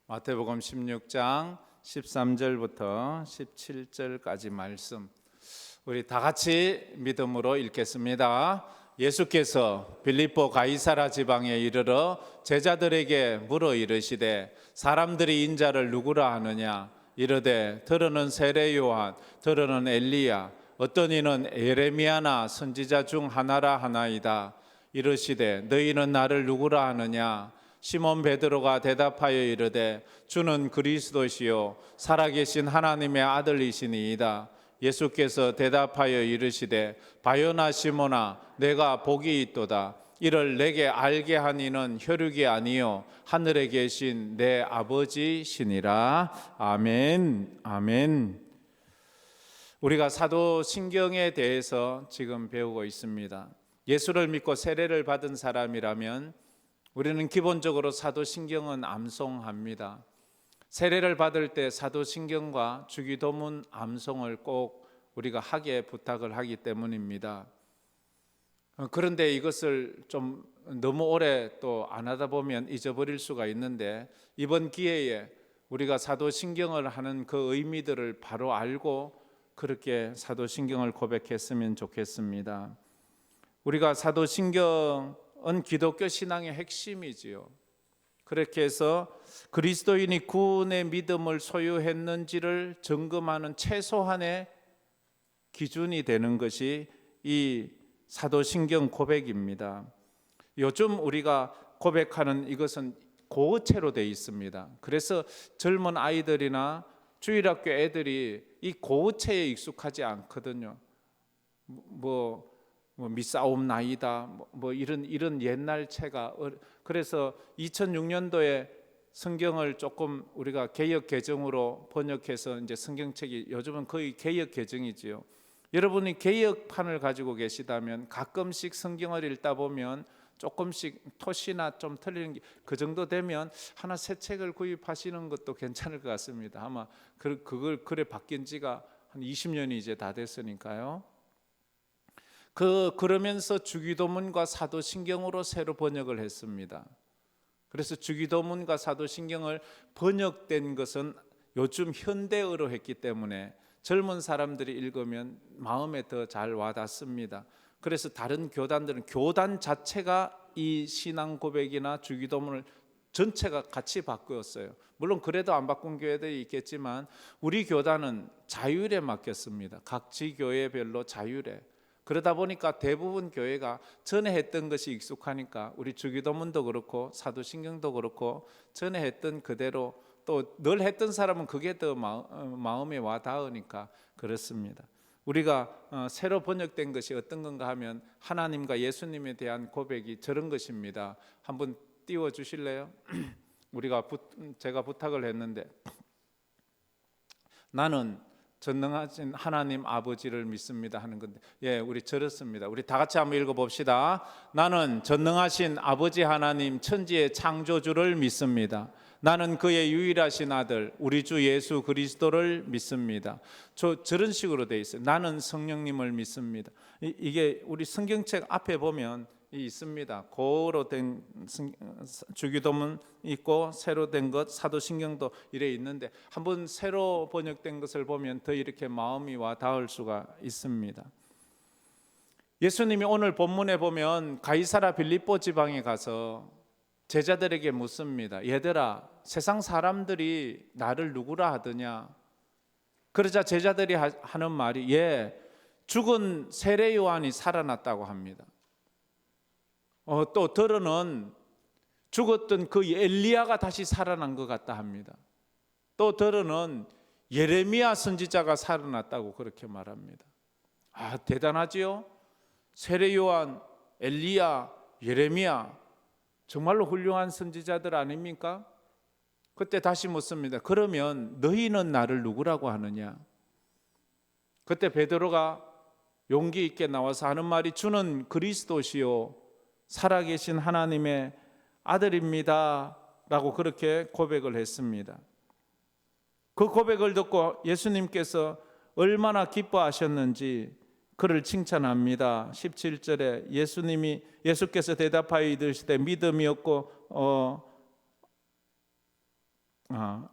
마태복음 16장 13절부터 17절까지 말씀 우리 다 같이 믿음으로 읽겠습니다. 예수께서 빌립보 가이사라 지방에 이르러 제자들에게 물어 이르시되 사람들이 인자를 누구라 하느냐 이르되 들으는 세례 요한 들으는 엘리야 어떤 이는 예레미야나 선지자 중 하나라 하나이다. 이르시되 너희는 나를 누구라 하느냐 시몬 베드로가 대답하여 이르되 주는 그리스도시요 살아계신 하나님의 아들이시니이다. 예수께서 대답하여 이르시되 바요나 시몬아 내가 복이 있도다. 이를 내게 알게 한 이는 혈육이 아니요 하늘에 계신 내 아버지시니라. 아멘. 아멘. 우리가 사도신경에 대해서 지금 배우고 있습니다. 예수를 믿고 세례를 받은 사람이라면 우리는 기본적으로 사도신경은 암송합니다. 세례를 받을 때 사도신경과 주기도문 암송을 꼭 우리가 하게 부탁을 하기 때문입니다. 그런데 이것을 좀 너무 오래 또 안 하다 보면 잊어버릴 수가 있는데 이번 기회에 우리가 사도신경을 하는 그 의미들을 바로 알고 그렇게 사도신경을 고백했으면 좋겠습니다. 우리가 사도신경은 기독교 신앙의 핵심이지요. 그렇게 해서 그리스도인이 구원의 믿음을 소유했는지를 점검하는 최소한의 기준이 되는 것이 이 사도신경 고백입니다. 요즘 우리가 고백하는 이것은 고어체로 되어 있습니다. 그래서 젊은 아이들이나 주일학교 애들이 이 고어체에 익숙하지 않거든요. 미싸움나이다 이런 옛날 체가 그래서 2006년도에 성경을 조금 우리가 개역 개정으로 번역해서 이제 성경책이 요즘은 거의 개역 개정이지요. 여러분이 개역판을 가지고 계시다면 가끔씩 성경을 읽다 보면 조금씩 토시나 좀 틀리는 게 그 정도 되면 하나 새 책을 구입하시는 것도 괜찮을 것 같습니다. 아마 그걸 그래 바뀐 지가 한 20년이 이제 다 됐으니까요. 그러면서 주기도문과 사도신경으로 새로 번역을 했습니다. 그래서 주기도문과 사도신경을 번역된 것은 요즘 현대어로 했기 때문에 젊은 사람들이 읽으면 마음에 더 잘 와닿습니다. 그래서 다른 교단들은 교단 자체가 이 신앙 고백이나 주기도문을 전체가 같이 바꾸었어요. 물론 그래도 안 바꾼 교회들이 있겠지만 우리 교단은 자율에 맡겼습니다. 각 지교회별로 자율에. 그러다 보니까 대부분 교회가 전에 했던 것이 익숙하니까 우리 주기도문도 그렇고 사도신경도 그렇고 전에 했던 그대로 또 늘 했던 사람은 그게 더 마음에 와 닿으니까 그렇습니다. 우리가 새로 번역된 것이 어떤 건가 하면 하나님과 예수님에 대한 고백이 저런 것입니다. 한번 띄워 주실래요? 제가 부탁을 했는데 나는 전능하신 하나님 아버지를 믿습니다 하는 건데 우리 저렇습니다. 우리 다 같이 한번 읽어봅시다. 나는 전능하신 아버지 하나님 천지의 창조주를 믿습니다. 나는 그의 유일하신 아들 우리 주 예수 그리스도를 믿습니다. 저런 식으로 돼 있어요. 나는 성령님을 믿습니다. 이게 우리 성경책 앞에 보면 있습니다. 고로 된 주기도문 있고 새로 된 것 사도신경도 이래 있는데 한번 새로 번역된 것을 보면 더 이렇게 마음이 와 닿을 수가 있습니다. 예수님이 오늘 본문에 보면 가이사라 빌립보 지방에 가서 제자들에게 묻습니다. 얘들아 세상 사람들이 나를 누구라 하더냐. 그러자 제자들이 하는 말이 죽은 세례 요한이 살아났다고 합니다. 또 들어는 죽었던 그 엘리야가 다시 살아난 것 같다 합니다. 또 들어는 예레미야 선지자가 살아났다고 그렇게 말합니다. 대단하지요? 세례 요한, 엘리야, 예레미야 정말로 훌륭한 선지자들 아닙니까? 그때 다시 묻습니다. 그러면 너희는 나를 누구라고 하느냐? 그때 베드로가 용기 있게 나와서 하는 말이 주는 그리스도시요 살아계신 하나님의 아들입니다 라고 그렇게 고백을 했습니다. 그 고백을 듣고 예수님께서 얼마나 기뻐하셨는지 그를 칭찬합니다. 17절에 예수께서 대답하여 이르시되 믿음이 없고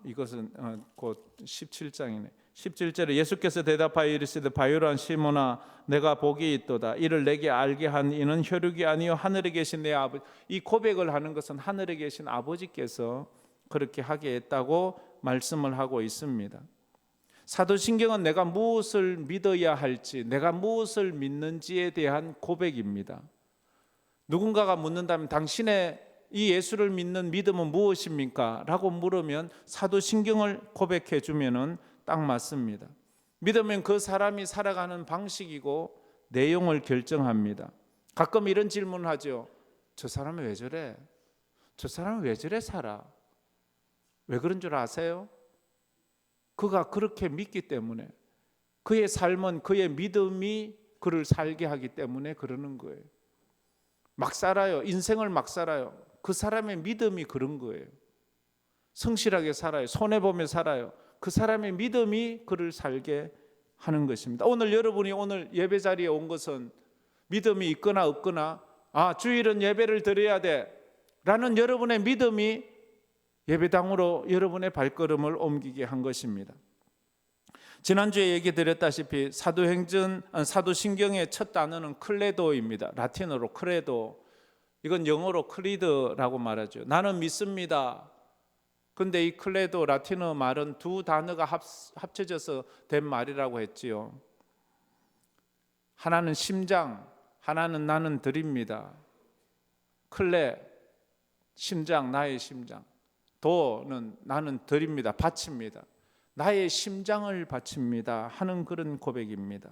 이것은 곧 17장이네. 17절에 예수께서 대답하여 이르시되 바요란 시몬아 내가 복이 있도다. 이를 내게 알게 한 이는 혈육이 아니요 하늘에 계신 내 아버지. 이 고백을 하는 것은 하늘에 계신 아버지께서 그렇게 하게 했다고 말씀을 하고 있습니다. 사도신경은 내가 무엇을 믿어야 할지, 내가 무엇을 믿는지에 대한 고백입니다. 누군가가 묻는다면 당신의 이 예수를 믿는 믿음은 무엇입니까? 라고 물으면 사도신경을 고백해 주면은 딱 맞습니다. 믿으면 그 사람이 살아가는 방식이고 내용을 결정합니다. 가끔 이런 질문을 하죠. 저 사람은 왜 저래? 저 사람은 왜 저래 살아? 왜 그런 줄 아세요? 그가 그렇게 믿기 때문에, 그의 삶은 그의 믿음이 그를 살게 하기 때문에 그러는 거예요. 막 살아요. 인생을 막 살아요. 그 사람의 믿음이 그런 거예요. 성실하게 살아요. 손해보며 살아요. 그 사람의 믿음이 그를 살게 하는 것입니다. 오늘 여러분이 오늘 예배 자리에 온 것은 믿음이 있거나 없거나 주일은 예배를 드려야 돼 라는 여러분의 믿음이 예배당으로 여러분의 발걸음을 옮기게 한 것입니다. 지난주에 얘기 드렸다시피 사도신경의 첫 단어는 클레도입니다. 라틴어로 크레도. 이건 영어로 크리드라고 말하죠. 나는 믿습니다. 근데 이 클레도 라틴어 말은 두 단어가 합쳐져서 된 말이라고 했지요. 하나는 심장, 하나는 나는 드립니다. 클레, 심장, 나의 심장. 도는 나는 드립니다. 바칩니다. 나의 심장을 바칩니다 하는 그런 고백입니다.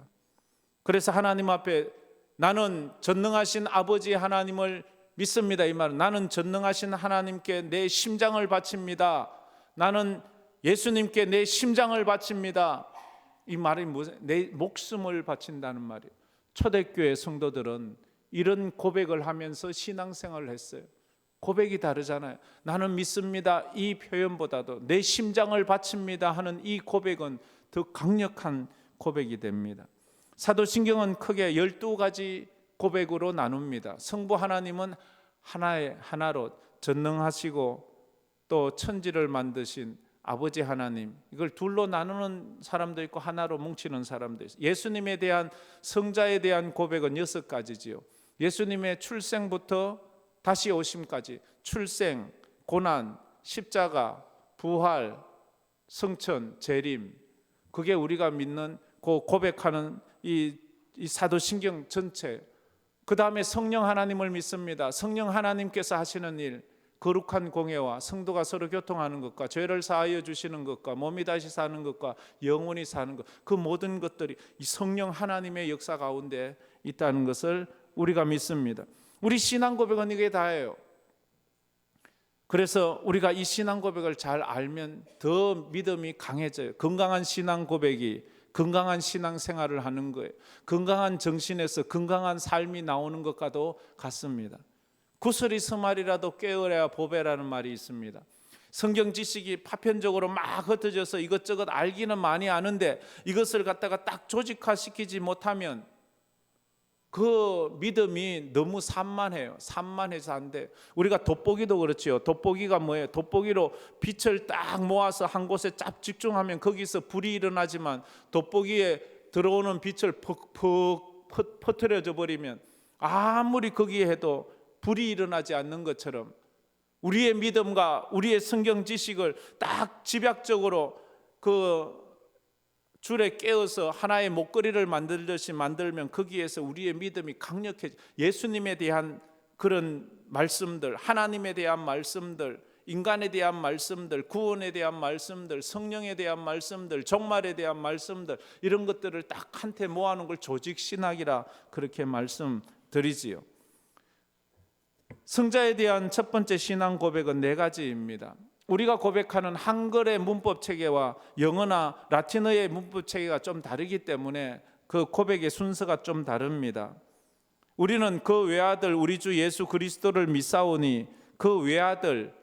그래서 하나님 앞에 나는 전능하신 아버지 하나님을 믿습니다. 이 말은 나는 전능하신 하나님께 내 심장을 바칩니다. 나는 예수님께 내 심장을 바칩니다. 이 말이 무슨 내 목숨을 바친다는 말이에요. 초대교회 성도들은 이런 고백을 하면서 신앙생활을 했어요. 고백이 다르잖아요. 나는 믿습니다 이 표현보다도 내 심장을 바칩니다 하는 이 고백은 더 강력한 고백이 됩니다. 사도신경은 크게 12가지 고백으로 나눕니다. 성부 하나님은 하나로 전능하시고 또 천지를 만드신 아버지 하나님, 이걸 둘로 나누는 사람도 있고 하나로 뭉치는 사람도 있어요. 예수님에 대한 성자에 대한 고백은 6가지지요. 예수님의 출생부터 다시 오심까지, 출생, 고난, 십자가, 부활, 성천, 재림, 그게 우리가 믿는 고백하는 이 사도신경 전체. 그 다음에 성령 하나님을 믿습니다. 성령 하나님께서 하시는 일, 거룩한 공예와 성도가 서로 교통하는 것과 죄를 사하여 주시는 것과 몸이 다시 사는 것과 영원히 사는 것, 그 모든 것들이 이 성령 하나님의 역사 가운데 있다는 것을 우리가 믿습니다. 우리 신앙 고백은 이게 다예요. 그래서 우리가 이 신앙 고백을 잘 알면 더 믿음이 강해져요. 건강한 신앙 고백이 건강한 신앙 생활을 하는 거예요. 건강한 정신에서 건강한 삶이 나오는 것과도 같습니다. 구슬이 스말이라도 깨어야 보배라는 말이 있습니다. 성경 지식이 파편적으로 막 흩어져서 이것저것 알기는 많이 아는데 이것을 갖다가 딱 조직화시키지 못하면 그 믿음이 너무 산만해요. 산만해서 안 돼. 우리가 돋보기도 그렇지요. 돋보기가 뭐예요? 돋보기로 빛을 딱 모아서 한 곳에 딱 집중하면 거기서 불이 일어나지만 돋보기에 들어오는 빛을 퍽퍽 퍼뜨려져 버리면 아무리 거기에 해도 불이 일어나지 않는 것처럼 우리의 믿음과 우리의 성경 지식을 딱 집약적으로 그 줄에 깨어서 하나의 목걸이를 만들듯이 만들면 거기에서 우리의 믿음이 강력해져. 예수님에 대한 그런 말씀들, 하나님에 대한 말씀들, 인간에 대한 말씀들, 구원에 대한 말씀들, 성령에 대한 말씀들, 종말에 대한 말씀들, 이런 것들을 딱 한테 모아놓은 걸 조직신학이라 그렇게 말씀드리지요. 성자에 대한 첫 번째 신앙 고백은 4가지입니다. 우리가 고백하는 한글의 문법 체계와 영어나 라틴어의 문법 체계가 좀 다르기 때문에 그 고백의 순서가 좀 다릅니다. 우리는 그 외아들 우리 주 예수 그리스도를 믿사오니 그 외아들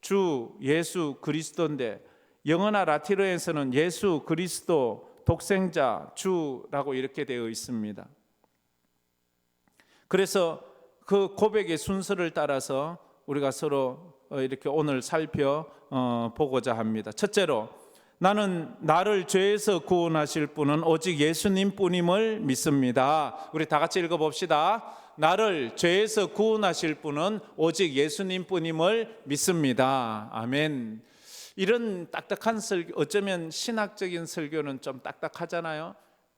주 예수 그리스도인데 영어나 라틴어에서는 예수 그리스도 독생자 주라고 이렇게 되어 있습니다. 그래서 그 고백의 순서를 따라서 우리가 서로 이렇게 오늘 살펴보고자 합니다. 첫째로, 나는 나를 죄에서 구원하실 분은 오직 예수님 뿐임을 믿습니다. 우리 다 같이 읽어봅시다. 나를 죄에서 구원하실 분은 오직 예수님 뿐임을 믿습니다. 아멘. 이런 딱딱한 설교, 어쩌면 신학적인 설교는 좀 딱딱하잖아요.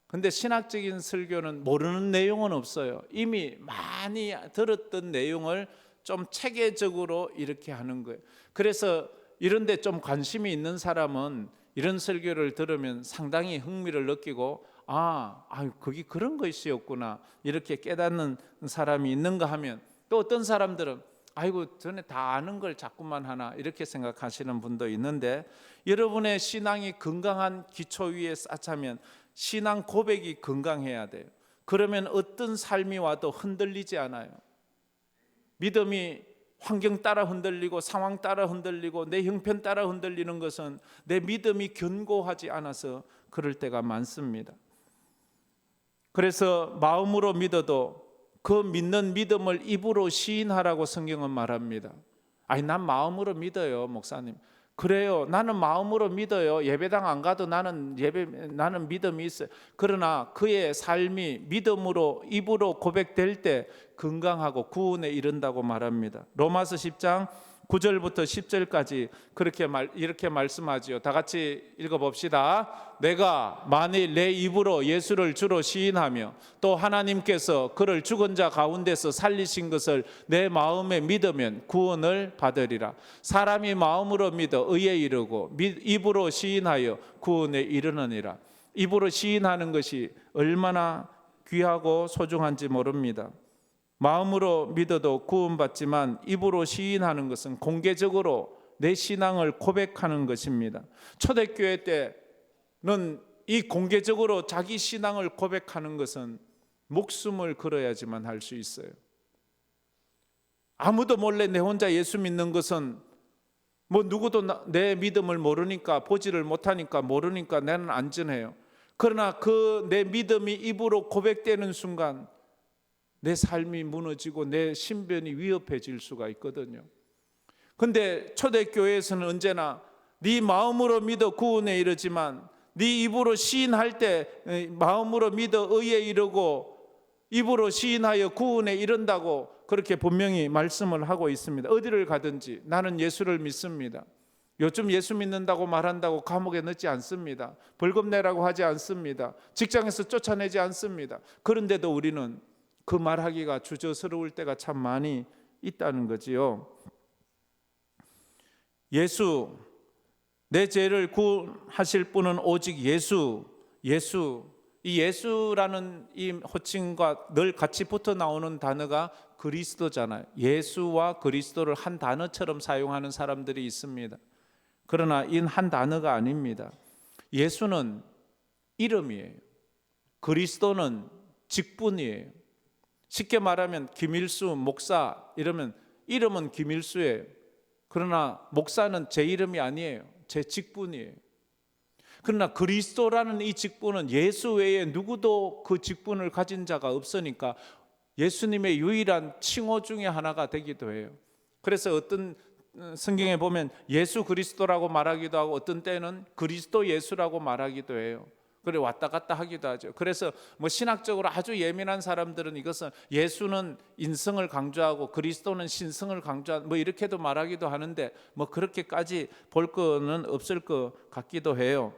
근데 신학적인 설교는 모르는 내용은 없어요. 이미 많이 들었던 내용을 좀 체계적으로 이렇게 하는 거예요. 그래서 이런 데 좀 관심이 있는 사람은 이런 설교를 들으면 상당히 흥미를 느끼고 그게 그런 것이었구나 이렇게 깨닫는 사람이 있는가 하면, 또 어떤 사람들은 아이고 전에 다 아는 걸 자꾸만 하나 이렇게 생각하시는 분도 있는데, 여러분의 신앙이 건강한 기초 위에 쌓자면 신앙 고백이 건강해야 돼요. 그러면 어떤 삶이 와도 흔들리지 않아요. 믿음이 환경 따라 흔들리고 상황 따라 흔들리고 내 형편 따라 흔들리는 것은 내 믿음이 견고하지 않아서 그럴 때가 많습니다. 그래서 마음으로 믿어도 그 믿는 믿음을 입으로 시인하라고 성경은 말합니다. 난 마음으로 믿어요, 목사님. 그래요, 나는 마음으로 믿어요. 예배당 안 가도 나는 믿음이 있어요. 그러나 그의 삶이 믿음으로 입으로 고백될 때 건강하고 구원에 이른다고 말합니다. 로마서 10장 9절부터 10절까지 이렇게 말씀하지요. 다 같이 읽어봅시다. 내가 만일 내 입으로 예수를 주로 시인하며 또 하나님께서 그를 죽은 자 가운데서 살리신 것을 내 마음에 믿으면 구원을 받으리라. 사람이 마음으로 믿어 의에 이르고 입으로 시인하여 구원에 이르느니라. 입으로 시인하는 것이 얼마나 귀하고 소중한지 모릅니다. 마음으로 믿어도 구원받지만 입으로 시인하는 것은 공개적으로 내 신앙을 고백하는 것입니다. 초대교회 때는 이 공개적으로 자기 신앙을 고백하는 것은 목숨을 걸어야지만 할 수 있어요. 아무도 몰래 내 혼자 예수 믿는 것은 누구도 내 믿음을 모르니까, 보지를 못하니까, 모르니까 나는 안전해요. 그러나 그 내 믿음이 입으로 고백되는 순간 내 삶이 무너지고 내 신변이 위협해질 수가 있거든요. 근데 초대교회에서는 언제나 네 마음으로 믿어 구원에 이르지만 네 입으로 시인할 때 마음으로 믿어 의에 이르고 입으로 시인하여 구원에 이른다고 그렇게 분명히 말씀을 하고 있습니다. 어디를 가든지 나는 예수를 믿습니다. 요즘 예수 믿는다고 말한다고 감옥에 넣지 않습니다. 벌금 내라고 하지 않습니다. 직장에서 쫓아내지 않습니다. 그런데도 우리는 그 말하기가 주저스러울 때가 참 많이 있다는 거지요. 예수, 내 죄를 구하실 분은 오직 예수. 이 예수라는 이 호칭과 늘 같이 붙어 나오는 단어가 그리스도잖아요. 예수와 그리스도를 한 단어처럼 사용하는 사람들이 있습니다. 그러나 이 한 단어가 아닙니다. 예수는 이름이에요. 그리스도는 직분이에요. 쉽게 말하면 김일수 목사 이러면 이름은 김일수예요. 그러나 목사는 제 이름이 아니에요. 제 직분이에요. 그러나 그리스도라는 이 직분은 예수 외에 누구도 그 직분을 가진 자가 없으니까 예수님의 유일한 칭호 중에 하나가 되기도 해요. 그래서 어떤 성경에 보면 예수 그리스도라고 말하기도 하고 어떤 때는 그리스도 예수라고 말하기도 해요. 그래 왔다 갔다 하기도 하죠. 그래서 신학적으로 아주 예민한 사람들은 이것은 예수는 인성을 강조하고 그리스도는 신성을 강조하고 이렇게도 말하기도 하는데 그렇게까지 볼 거는 없을 것 같기도 해요.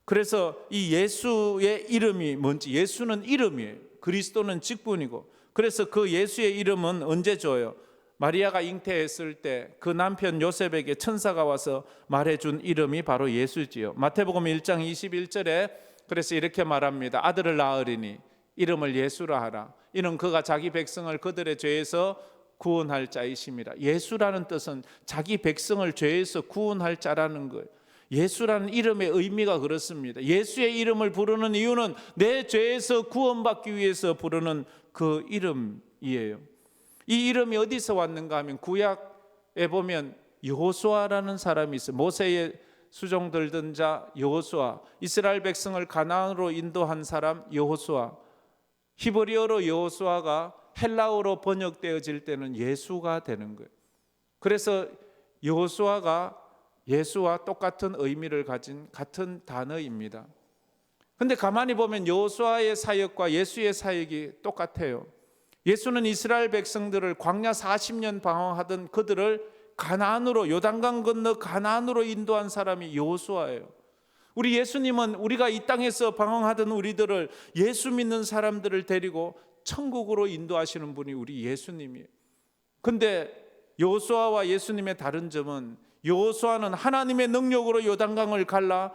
그래서 이 예수의 이름이 뭔지, 예수는 이름이에요. 그리스도는 직분이고, 그래서 그 예수의 이름은 언제 줘요? 마리아가 잉태했을 때 그 남편 요셉에게 천사가 와서 말해준 이름이 바로 예수지요. 마태복음 1장 21절에 그래서 이렇게 말합니다. 아들을 낳으리니 이름을 예수라 하라. 이는 그가 자기 백성을 그들의 죄에서 구원할 자이심이라. 예수라는 뜻은 자기 백성을 죄에서 구원할 자라는 거예요. 예수라는 이름의 의미가 그렇습니다. 예수의 이름을 부르는 이유는 내 죄에서 구원받기 위해서 부르는 그 이름이에요. 이 이름이 어디서 왔는가 하면 구약에 보면 여호수아라는 사람이 있어요. 모세의 수종 들던 자 여호수아, 이스라엘 백성을 가나안으로 인도한 사람 여호수아. 히브리어로 여호수아가 헬라어로 번역되어질 때는 예수가 되는 거예요. 그래서 여호수아가 예수와 똑같은 의미를 가진 같은 단어입니다. 근데 가만히 보면 여호수아의 사역과 예수의 사역이 똑같아요. 예수는 이스라엘 백성들을 광야 40년 방황하던 그들을 가나안으로, 요단강 건너 가나안으로 인도한 사람이 여호수아예요. 우리 예수님은 우리가 이 땅에서 방황하던 우리들을, 예수 믿는 사람들을 데리고 천국으로 인도하시는 분이 우리 예수님이에요. 근데 여호수아와 예수님의 다른 점은, 여호수아는 하나님의 능력으로 요단강을 갈라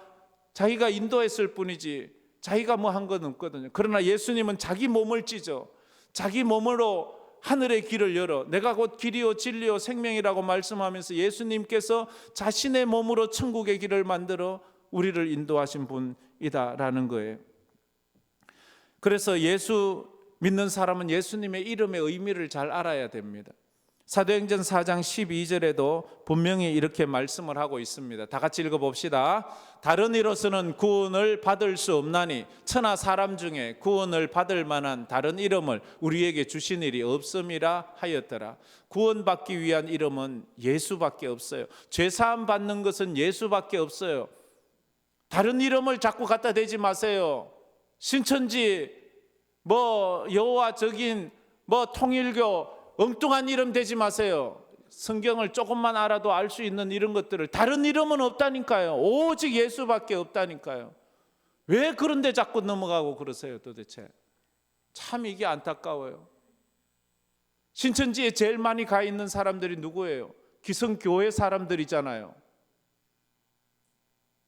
자기가 인도했을 뿐이지 자기가 뭐 한 건 없거든요. 그러나 예수님은 자기 몸을 찢어 자기 몸으로 하늘의 길을 열어 내가 곧 길이요 진리요 생명이라고 말씀하면서 예수님께서 자신의 몸으로 천국의 길을 만들어 우리를 인도하신 분이다라는 거예요. 그래서 예수 믿는 사람은 예수님의 이름의 의미를 잘 알아야 됩니다. 사도행전 4장 12절에도 분명히 이렇게 말씀을 하고 있습니다. 다 같이 읽어봅시다. 다른 이로서는 구원을 받을 수 없나니 천하 사람 중에 구원을 받을 만한 다른 이름을 우리에게 주신 일이 없음이라 하였더라. 구원받기 위한 이름은 예수밖에 없어요. 죄사함 받는 것은 예수밖에 없어요. 다른 이름을 자꾸 갖다 대지 마세요. 신천지, 여호와 적인, 통일교, 엉뚱한 이름 대지 마세요. 성경을 조금만 알아도 알 수 있는 이런 것들을, 다른 이름은 없다니까요. 오직 예수밖에 없다니까요. 왜 그런데 자꾸 넘어가고 그러세요 도대체? 참 이게 안타까워요. 신천지에 제일 많이 가 있는 사람들이 누구예요? 기성교회 사람들이잖아요.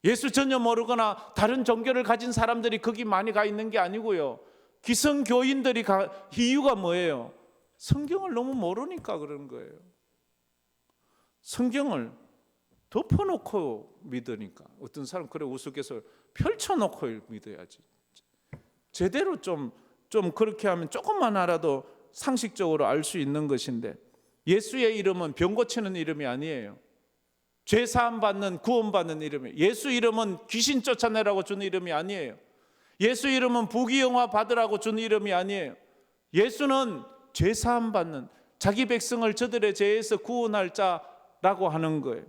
예수 전혀 모르거나 다른 종교를 가진 사람들이 거기 많이 가 있는 게 아니고요. 기성교인들이 이유가 뭐예요? 성경을 너무 모르니까 그런 거예요. 성경을 덮어놓고 믿으니까. 어떤 사람 그래 우스갯소리 펼쳐놓고 믿어야지. 제대로 좀 그렇게 하면 조금만 알아도 상식적으로 알 수 있는 것인데, 예수의 이름은 병 고치는 이름이 아니에요. 죄 사함 받는, 구원받는 이름이에요. 예수 이름은 귀신 쫓아내라고 준 이름이 아니에요. 예수 이름은 부귀영화 받으라고 준 이름이 아니에요. 예수는 죄 사함 받는, 자기 백성을 저들의 죄에서 구원할 자라고 하는 거예요.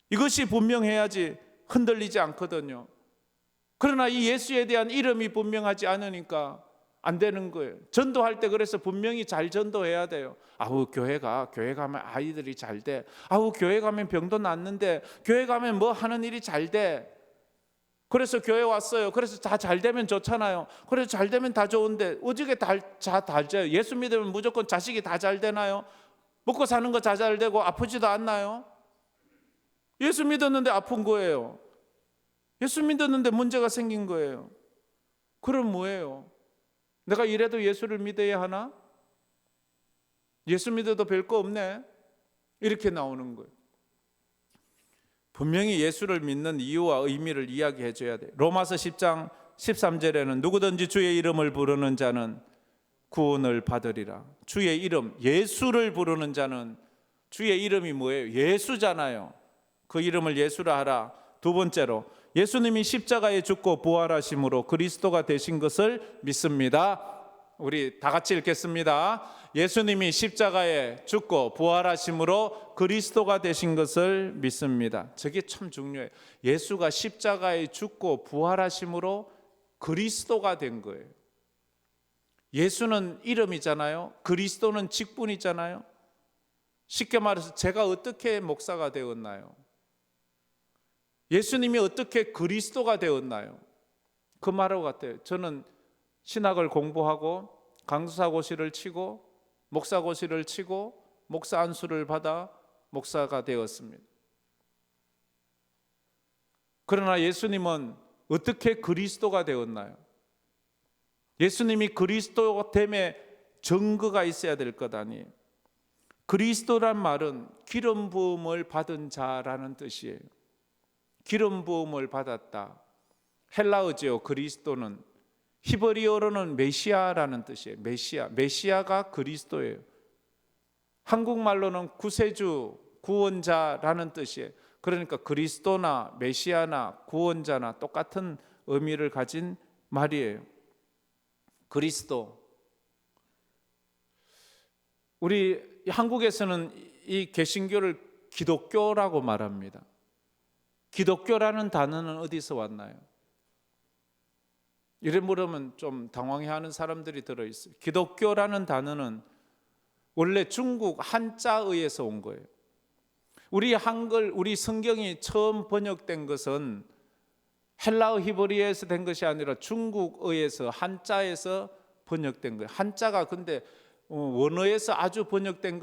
이것이 분명해야지 흔들리지 않거든요. 그러나 이 예수에 대한 이름이 분명하지 않으니까 안 되는 거예요. 전도할 때 그래서 분명히 잘 전도해야 돼요. 교회 가면 아이들이 잘 돼. 교회 가면 병도 낫는데, 교회 가면 뭐 하는 일이 잘 돼. 그래서 교회 왔어요. 그래서 다 잘 되면 좋잖아요. 그래서 잘 되면 다 좋은데 어떻게 다 돼요? 예수 믿으면 무조건 자식이 다 잘 되나요? 먹고 사는 거 다 잘 되고 아프지도 않나요? 예수 믿었는데 아픈 거예요. 예수 믿었는데 문제가 생긴 거예요. 그럼 뭐예요? 내가 이래도 예수를 믿어야 하나? 예수 믿어도 별거 없네? 이렇게 나오는 거예요. 분명히 예수를 믿는 이유와 의미를 이야기해 줘야 돼요. 로마서 10장 13절에는 누구든지 주의 이름을 부르는 자는 구원을 받으리라. 주의 이름, 예수를 부르는 자는, 주의 이름이 뭐예요? 예수잖아요. 그 이름을 예수라 하라. 두 번째로, 예수님이 십자가에 죽고 부활하심으로 그리스도가 되신 것을 믿습니다. 우리 다 같이 읽겠습니다. 예수님이 십자가에 죽고 부활하심으로 그리스도가 되신 것을 믿습니다. 저게 참 중요해요. 예수가 십자가에 죽고 부활하심으로 그리스도가 된 거예요. 예수는 이름이잖아요. 그리스도는 직분이잖아요. 쉽게 말해서 제가 어떻게 목사가 되었나요? 예수님이 어떻게 그리스도가 되었나요? 그 말하고 같아요. 저는 신학을 공부하고 강사고시를 치고 목사고시를 치고 목사 안수를 받아 목사가 되었습니다. 그러나 예수님은 어떻게 그리스도가 되었나요? 예수님이 그리스도됨에 증거가 있어야 될 것 아니에요. 그리스도란 말은 기름 부음을 받은 자라는 뜻이에요. 기름 부음을 받았다. 헬라어죠. 그리스도는 히브리어로는 메시아라는 뜻이에요. 메시아가 그리스도예요. 한국말로는 구세주, 구원자라는 뜻이에요. 그러니까 그리스도나 메시아나 구원자나 똑같은 의미를 가진 말이에요. 그리스도. 우리 한국에서는 이 개신교를 기독교라고 말합니다. 기독교라는 단어는 어디서 왔나요? 이래 물으면 좀 당황해하는 사람들이 들어있어요. 기독교라는 단어는 원래 중국 한자어에서 온 거예요. 우리 한글, 우리 성경이 처음 번역된 것은 헬라어 히브리어에서 된 것이 아니라 중국어에서 한자에서 번역된 거예요. 한자가 근데 원어에서 아주 번역된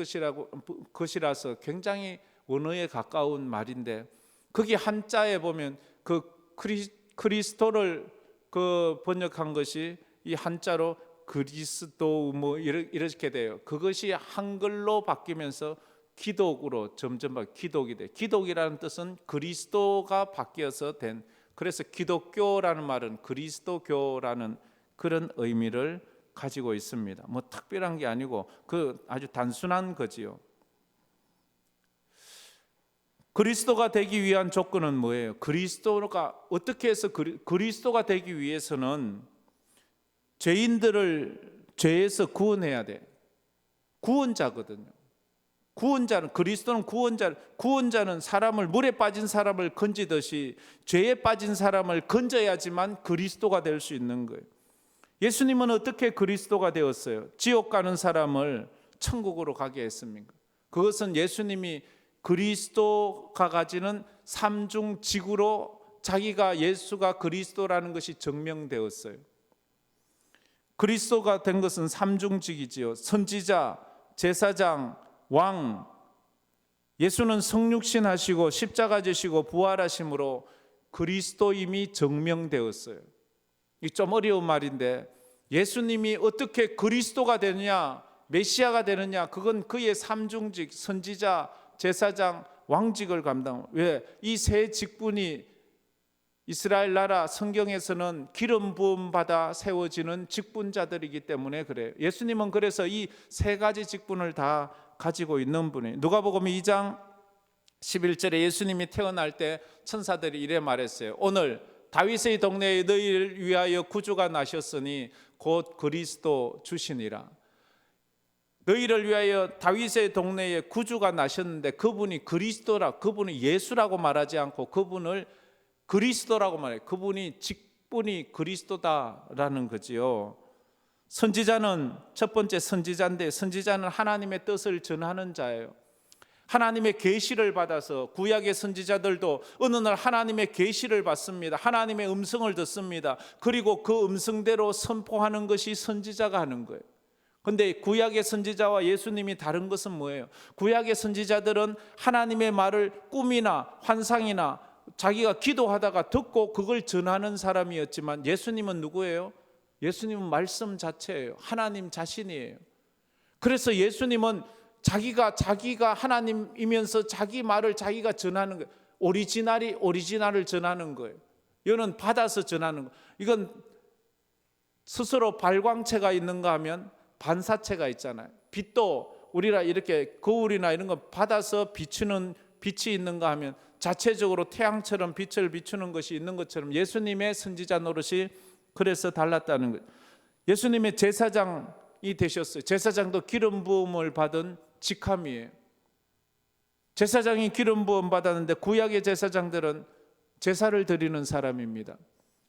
것이라서 굉장히 원어에 가까운 말인데, 거기 한자에 보면 그 그리스도를 번역한 것이 이 한자로 그리스도 이렇게 돼요. 그것이 한글로 바뀌면서 기독으로 점점 기독이 돼. 기독이라는 뜻은 그리스도가 바뀌어서 된. 그래서 기독교라는 말은 그리스도교라는 그런 의미를 가지고 있습니다. 뭐 특별한 게 아니고 아주 단순한 거지요. 그리스도가 되기 위한 조건은 뭐예요? 그리스도가 어떻게 해서 그리스도가 되기 위해서는 죄인들을 죄에서 구원해야 돼. 구원자거든요. 그리스도는 구원자는 사람을, 물에 빠진 사람을 건지듯이 죄에 빠진 사람을 건져야지만 그리스도가 될 수 있는 거예요. 예수님은 어떻게 그리스도가 되었어요? 지옥 가는 사람을 천국으로 가게 했습니까? 그것은 예수님이 그리스도가 가지는 삼중직으로 자기가 예수가 그리스도라는 것이 증명되었어요. 그리스도가 된 것은 삼중직이지요. 선지자, 제사장, 왕. 예수는 성육신 하시고 십자가 지시고 부활하심으로 그리스도임이 증명되었어요. 이 좀 어려운 말인데, 예수님이 어떻게 그리스도가 되느냐, 메시아가 되느냐, 그건 그의 삼중직, 선지자, 제사장, 왕직을 왜? 이 세 직분이 이스라엘 나라 성경에서는 기름 부음 받아 세워지는 직분자들이기 때문에 그래요. 예수님은 그래서 이 세 가지 직분을 다 가지고 있는 분이에요. 누가복음 2장 11절에 예수님이 태어날 때 천사들이 이래 말했어요. 오늘 다윗의 동네에 너희를 위하여 구주가 나셨으니 곧 그리스도 주시니라. 너희를 위하여 다윗의 동네에 구주가 나셨는데 그분이 그리스도라, 그분이 예수라고 말하지 않고 그분을 그리스도라고 말해요. 그분이 직분이 그리스도다라는 거지요. 선지자는 첫 번째 선지자인데, 선지자는 하나님의 뜻을 전하는 자예요. 하나님의 계시를 받아서, 구약의 선지자들도 어느 날 하나님의 계시를 받습니다. 하나님의 음성을 듣습니다. 그리고 그 음성대로 선포하는 것이 선지자가 하는 거예요. 그런데 구약의 선지자와 예수님이 다른 것은 뭐예요? 구약의 선지자들은 하나님의 말을 꿈이나 환상이나 자기가 기도하다가 듣고 그걸 전하는 사람이었지만, 예수님은 누구예요? 예수님은 말씀 자체예요. 하나님 자신이에요. 그래서 예수님은 자기가 하나님이면서 자기 말을 자기가 전하는 거예요. 오리지널을 전하는 거예요. 이거는 받아서 전하는 거예요. 이건 스스로 발광체가 있는가 하면 반사체가 있잖아요. 빛도 우리가 이렇게 거울이나 이런 거 받아서 비추는 빛이 있는가 하면 자체적으로 태양처럼 빛을 비추는 것이 있는 것처럼 예수님의 선지자 노릇이 그래서 달랐다는 거예요. 예수님의 제사장이 되셨어요. 제사장도 기름 부음을 받은 직함이에요. 제사장이 기름 부음 받았는데 구약의 제사장들은 제사를 드리는 사람입니다.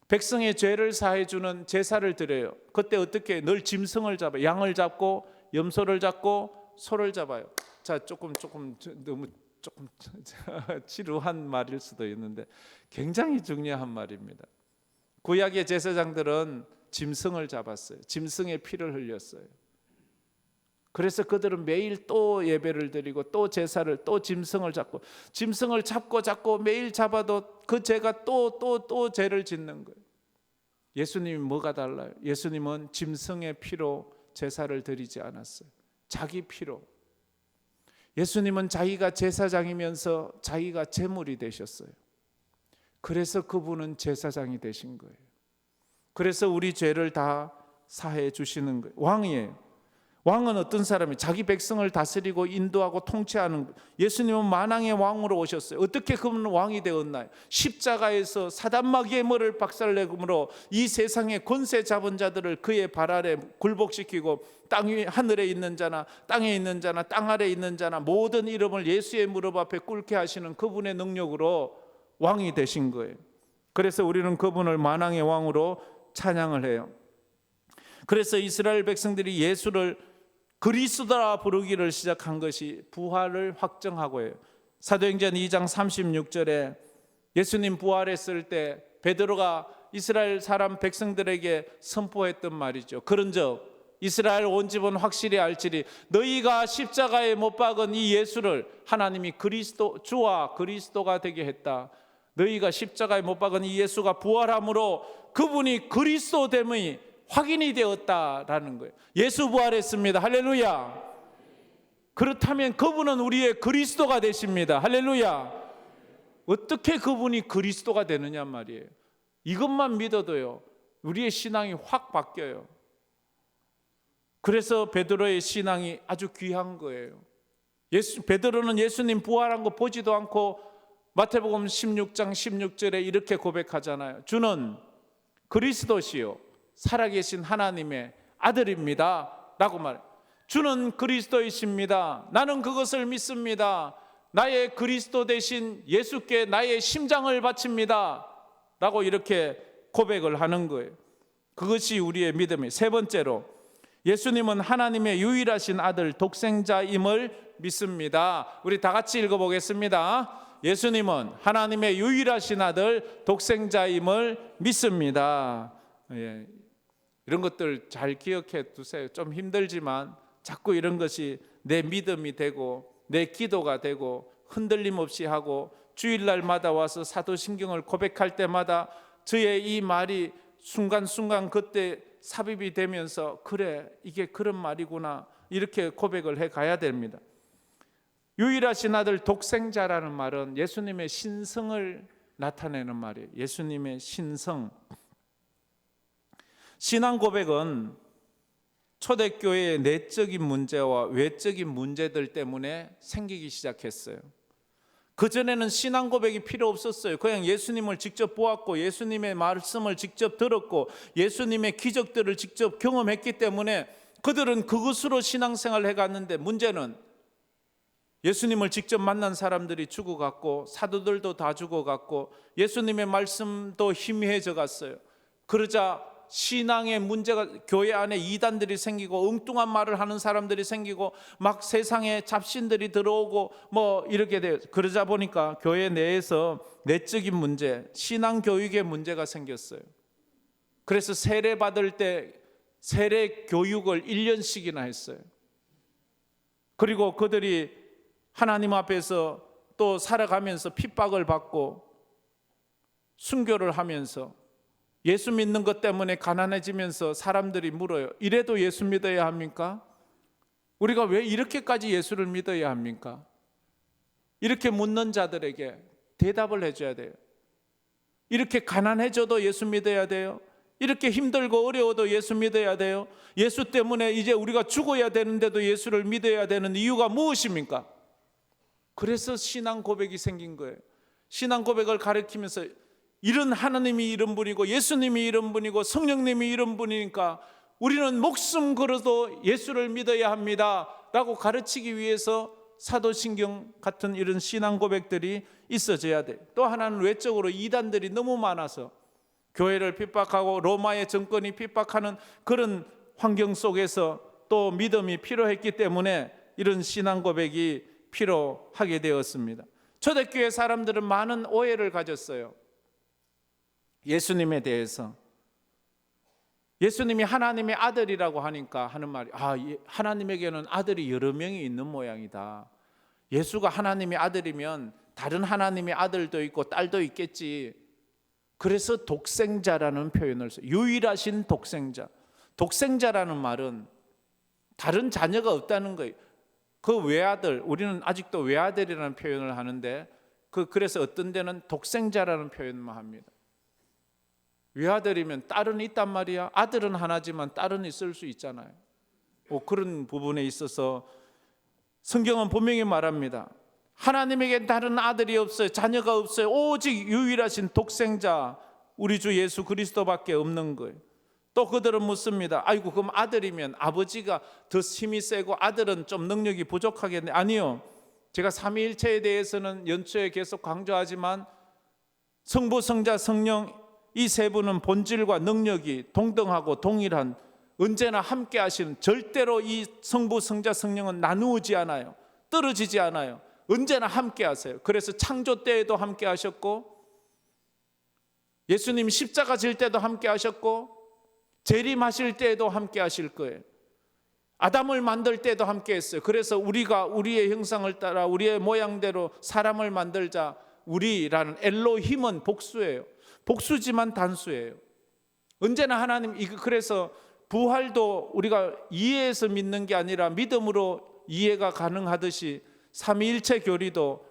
백성의 죄를 사해 주는 제사를 드려요. 그때 어떻게 늘 짐승을 잡아요. 양을 잡고 염소를 잡고 소를 잡아요. 자, 조금 너무 지루한 말일 수도 있는데 굉장히 중요한 말입니다. 구약의 제사장들은 짐승을 잡았어요. 짐승의 피를 흘렸어요. 그래서 그들은 매일 또 예배를 드리고 또 제사를 또 짐승을 잡고 매일 잡아도 그 죄가 또 죄를 짓는 거예요. 예수님이 뭐가 달라요? 예수님은 짐승의 피로 제사를 드리지 않았어요. 자기 피로. 예수님은 자기가 제사장이면서 자기가 제물이 되셨어요. 그래서 그분은 제사장이 되신 거예요. 그래서 우리 죄를 다 사해 주시는 거예요. 왕이에요. 왕은 어떤 사람이 자기 백성을 다스리고 인도하고 통치하는, 예수님은 만왕의 왕으로 오셨어요. 어떻게 그분은 왕이 되었나요? 십자가에서 사단 마귀의 머리를 박살내므로 이 세상의 권세 잡은 자들을 그의 발 아래 굴복시키고 땅 위 하늘에 있는 자나 땅에 있는 자나 땅 아래 있는 자나 모든 이름을 예수의 무릎 앞에 꿇게 하시는 그분의 능력으로 왕이 되신 거예요. 그래서 우리는 그분을 만왕의 왕으로 찬양을 해요. 그래서 이스라엘 백성들이 예수를 그리스도라 부르기를 시작한 것이 부활을 확정하고 해요. 사도행전 2장 36절에 예수님 부활했을 때 베드로가 이스라엘 사람 백성들에게 선포했던 말이죠. 그런즉 이스라엘 온 집은 확실히 알지니 너희가 십자가에 못 박은 이 예수를 하나님이 그리스도, 주와 그리스도가 되게 했다. 너희가 십자가에 못 박은 이 예수가 부활함으로 그분이 그리스도됨의 확인이 되었다라는 거예요. 예수 부활했습니다. 할렐루야. 그렇다면 그분은 우리의 그리스도가 되십니다. 할렐루야. 어떻게 그분이 그리스도가 되느냐 말이에요. 이것만 믿어도요, 우리의 신앙이 확 바뀌어요. 그래서 베드로의 신앙이 아주 귀한 거예요. 베드로는 예수님 부활한 거 보지도 않고 마태복음 16장 16절에 이렇게 고백하잖아요. 주는 그리스도시요 살아계신 하나님의 아들입니다 라고 말해요. 주는 그리스도이십니다. 나는 그것을 믿습니다. 나의 그리스도 대신 예수께 나의 심장을 바칩니다 라고 이렇게 고백을 하는 거예요. 그것이 우리의 믿음이에요. 세 번째로, 예수님은 하나님의 유일하신 아들 독생자임을 믿습니다. 우리 다 같이 읽어보겠습니다. 예수님은 하나님의 유일하신 아들 독생자임을 믿습니다. 예. 이런 것들 잘 기억해 두세요. 좀 힘들지만 자꾸 이런 것이 내 믿음이 되고 내 기도가 되고 흔들림 없이 하고 주일날마다 와서 사도신경을 고백할 때마다 저의 이 말이 순간순간 그때 삽입이 되면서 그래, 이게 그런 말이구나 이렇게 고백을 해 가야 됩니다. 유일하신 아들 독생자라는 말은 예수님의 신성을 나타내는 말이에요. 예수님의 신성. 신앙 고백은 초대교회의 내적인 문제와 외적인 문제들 때문에 생기기 시작했어요. 그전에는 신앙 고백이 필요 없었어요. 그냥 예수님을 직접 보았고 예수님의 말씀을 직접 들었고 예수님의 기적들을 직접 경험했기 때문에 그들은 그것으로 신앙생활을 해갔는데, 문제는 예수님을 직접 만난 사람들이 죽어갔고 사도들도 다 죽어갔고 예수님의 말씀도 희미해져 갔어요. 그러자 신앙의 문제가, 교회 안에 이단들이 생기고 엉뚱한 말을 하는 사람들이 생기고 막 세상에 잡신들이 들어오고 뭐 이렇게 돼요. 그러자 보니까 교회 내에서 내적인 문제, 신앙 교육의 문제가 생겼어요. 그래서 세례 받을 때 세례 교육을 1년씩이나 했어요. 그리고 그들이 하나님 앞에서 또 살아가면서 핍박을 받고 순교를 하면서 예수 믿는 것 때문에 가난해지면서 사람들이 물어요. 이래도 예수 믿어야 합니까? 우리가 왜 이렇게까지 예수를 믿어야 합니까? 이렇게 묻는 자들에게 대답을 해줘야 돼요. 이렇게 가난해져도 예수 믿어야 돼요. 이렇게 힘들고 어려워도 예수 믿어야 돼요. 예수 때문에 이제 우리가 죽어야 되는데도 예수를 믿어야 되는 이유가 무엇입니까? 그래서 신앙 고백이 생긴 거예요. 신앙 고백을 가르치면서 이런 하나님이 이런 분이고 예수님이 이런 분이고 성령님이 이런 분이니까 우리는 목숨 걸어도 예수를 믿어야 합니다 라고 가르치기 위해서 사도신경 같은 이런 신앙 고백들이 있어져야 돼. 또 하나는 외적으로 이단들이 너무 많아서 교회를 핍박하고 로마의 정권이 핍박하는 그런 환경 속에서 또 믿음이 필요했기 때문에 이런 신앙 고백이 필요하게 되었습니다. 초대교회 사람들은 많은 오해를 가졌어요. 예수님에 대해서. 예수님이 하나님의 아들이라고 하니까 하는 말이, 하나님에게는 아들이 여러 명이 있는 모양이다. 예수가 하나님의 아들이면 다른 하나님의 아들도 있고 딸도 있겠지. 그래서 독생자라는 표현을 써요. 유일하신 독생자. 독생자라는 말은 다른 자녀가 없다는 거예요. 그 외아들, 우리는 아직도 외아들이라는 표현을 하는데 그래서 어떤 데는 독생자라는 표현만 합니다. 외아들이면 딸은 있단 말이야. 아들은 하나지만 딸은 있을 수 있잖아요. 그런 부분에 있어서 성경은 분명히 말합니다. 하나님에게 다른 아들이 없어요. 자녀가 없어요. 오직 유일하신 독생자 우리 주 예수 그리스도밖에 없는 거예요. 또 그들은 묻습니다. 아이고, 그럼 아들이면 아버지가 더 힘이 세고 아들은 좀 능력이 부족하겠네. 아니요, 제가 삼위일체에 대해서는 연초에 계속 강조하지만 성부, 성자, 성령 이 세 분은 본질과 능력이 동등하고 동일한, 언제나 함께 하시는, 절대로 이 성부, 성자, 성령은 나누지 않아요. 떨어지지 않아요. 언제나 함께 하세요. 그래서 창조 때에도 함께 하셨고, 예수님 십자가 질 때도 함께 하셨고, 재림하실 때에도 함께 하실 거예요. 아담을 만들 때도 함께 했어요. 그래서 우리가 우리의 형상을 따라 우리의 모양대로 사람을 만들자, 우리라는 엘로힘은 복수예요. 복수지만 단수예요. 언제나 하나님, 그래서 부활도 우리가 이해해서 믿는 게 아니라 믿음으로 이해가 가능하듯이 삼위일체 교리도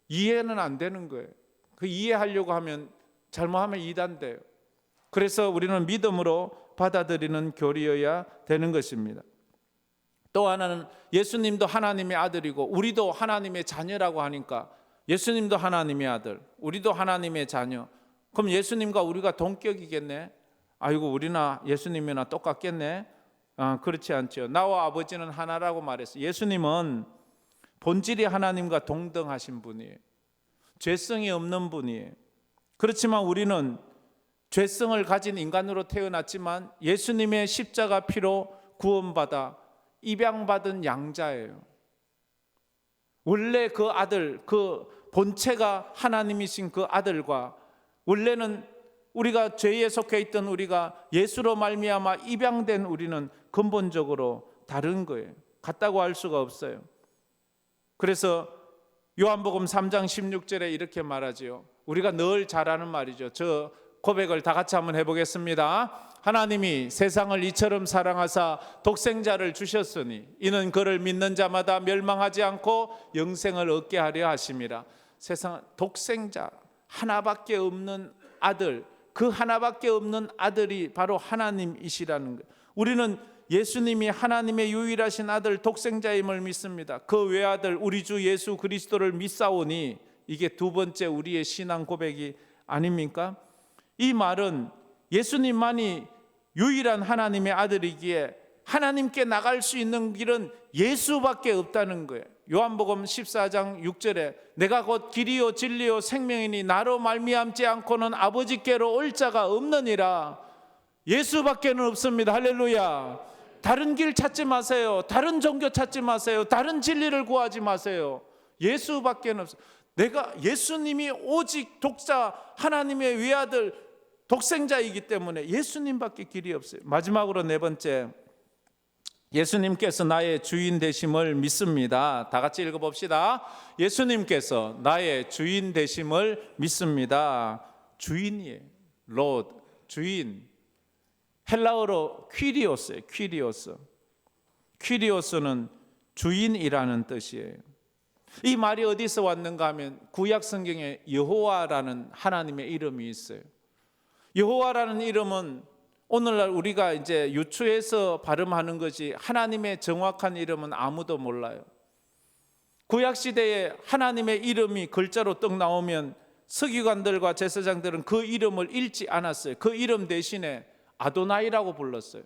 이해는 안 되는 거예요. 그 이해하려고 하면 잘못하면 이단돼요. 그래서 우리는 믿음으로 받아들이는 교리여야 되는 것입니다. 또 하나는 예수님도 하나님의 아들이고 우리도 하나님의 자녀라고 하니까, 예수님도 하나님의 아들, 우리도 하나님의 자녀. 그럼 예수님과 우리가 동격이겠네? 아이고, 우리나 예수님이나 똑같겠네? 그렇지 않죠. 나와 아버지는 하나라고 말했어요. 예수님은 본질이 하나님과 동등하신 분이에요. 죄성이 없는 분이에요. 그렇지만 우리는 죄성을 가진 인간으로 태어났지만 예수님의 십자가 피로 구원받아 입양받은 양자예요. 원래 그 아들, 그 본체가 하나님이신 그 아들과, 원래는 우리가 죄에 속해 있던 우리가 예수로 말미암아 입양된 우리는 근본적으로 다른 거예요. 같다고 할 수가 없어요. 그래서 요한복음 3장 16절에 이렇게 말하지요. 우리가 늘 잘하는 말이죠. 저 고백을 다 같이 한번 해보겠습니다. 하나님이 세상을 이처럼 사랑하사 독생자를 주셨으니 이는 그를 믿는 자마다 멸망하지 않고 영생을 얻게 하려 하심이라. 세상 독생자, 하나밖에 없는 아들, 그 하나밖에 없는 아들이 바로 하나님이시라는 거예요. 우리는 예수님이 하나님의 유일하신 아들 독생자임을 믿습니다. 그 외아들 우리 주 예수 그리스도를 믿사오니, 이게 두 번째 우리의 신앙 고백이 아닙니까? 이 말은 예수님만이 유일한 하나님의 아들이기에 하나님께 나갈 수 있는 길은 예수밖에 없다는 거예요. 요한복음 14장 6절에 내가 곧 길이요 진리요 생명이니 나로 말미암지 않고는 아버지께로 올 자가 없느니라. 예수밖에는 없습니다. 할렐루야. 다른 길 찾지 마세요. 다른 종교 찾지 마세요. 다른 진리를 구하지 마세요. 예수밖에는 없어요. 내가, 예수님이 오직 독자 하나님의 외아들 독생자이기 때문에 예수님밖에 길이 없어요. 마지막으로 네 번째, 예수님께서 나의 주인 되심을 믿습니다. 다 같이 읽어봅시다. 예수님께서 나의 주인 되심을 믿습니다. 주인이에요. 로드, 주인. 헬라어로 퀴리오스예요. 퀴리오스. 퀴리오스는 주인이라는 뜻이에요. 이 말이 어디서 왔는가 하면 구약 성경에 여호와라는 하나님의 이름이 있어요. 여호와라는 이름은 오늘날 우리가 이제 유추해서 발음하는 것이, 하나님의 정확한 이름은 아무도 몰라요. 구약 시대에 하나님의 이름이 글자로 떡 나오면 서기관들과 제사장들은 그 이름을 읽지 않았어요. 그 이름 대신에 아도나이라고 불렀어요.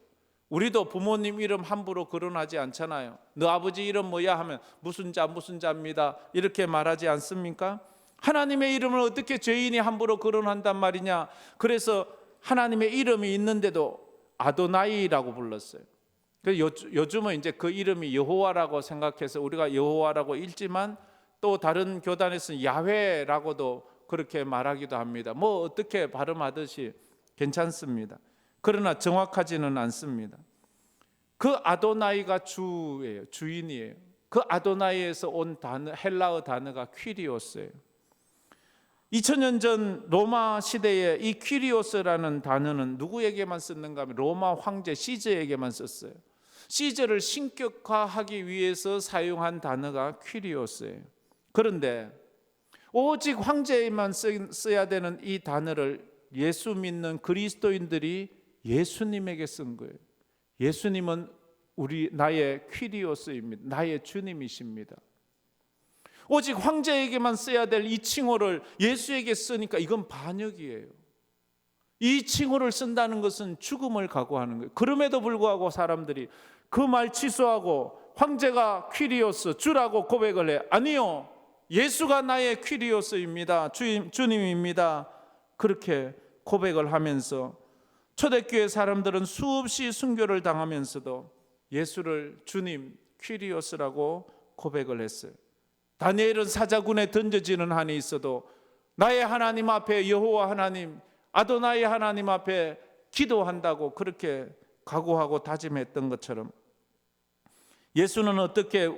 우리도 부모님 이름 함부로 거론하지 않잖아요. 너 아버지 이름 뭐야 하면 무슨 자 무슨 자입니다 이렇게 말하지 않습니까? 하나님의 이름을 어떻게 죄인이 함부로 거론한단 말이냐. 그래서 하나님의 이름이 있는데도 아도나이라고 불렀어요. 요즘은 이제 그 이름이 여호와라고 생각해서 우리가 여호와라고 읽지만, 또 다른 교단에서는 야훼라고도 그렇게 말하기도 합니다. 뭐 어떻게 발음하듯이 괜찮습니다. 그러나 정확하지는 않습니다. 그 아도나이가 주예요. 주인이에요. 그 아도나이에서 온 단어, 헬라어 단어가 퀴리오스예요. 2000년 전 로마 시대에 이 퀴리오스라는 단어는 누구에게만 썼는가 하면 로마 황제 시저에게만 썼어요. 시저를 신격화하기 위해서 사용한 단어가 퀴리오스예요. 그런데 오직 황제에만 써야 되는 이 단어를 예수 믿는 그리스도인들이 예수님에게 쓴 거예요. 예수님은 나의 퀴리오스입니다. 나의 주님이십니다. 오직 황제에게만 써야 될 이 칭호를 예수에게 쓰니까 이건 반역이에요. 이 칭호를 쓴다는 것은 죽음을 각오하는 거예요. 그럼에도 불구하고 사람들이 그 말 취소하고 황제가 퀴리오스 주라고 고백을 해. 아니요, 예수가 나의 퀴리오스입니다. 주님입니다. 그렇게 고백을 하면서 초대교회 사람들은 수없이 순교를 당하면서도 예수를 주님 퀴리오스라고 고백을 했어요. 다니엘은 사자군에 던져지는 한이 있어도 나의 하나님 앞에 여호와 하나님 아도나이 하나님 앞에 기도한다고 그렇게 각오하고 다짐했던 것처럼 예수는 어떻게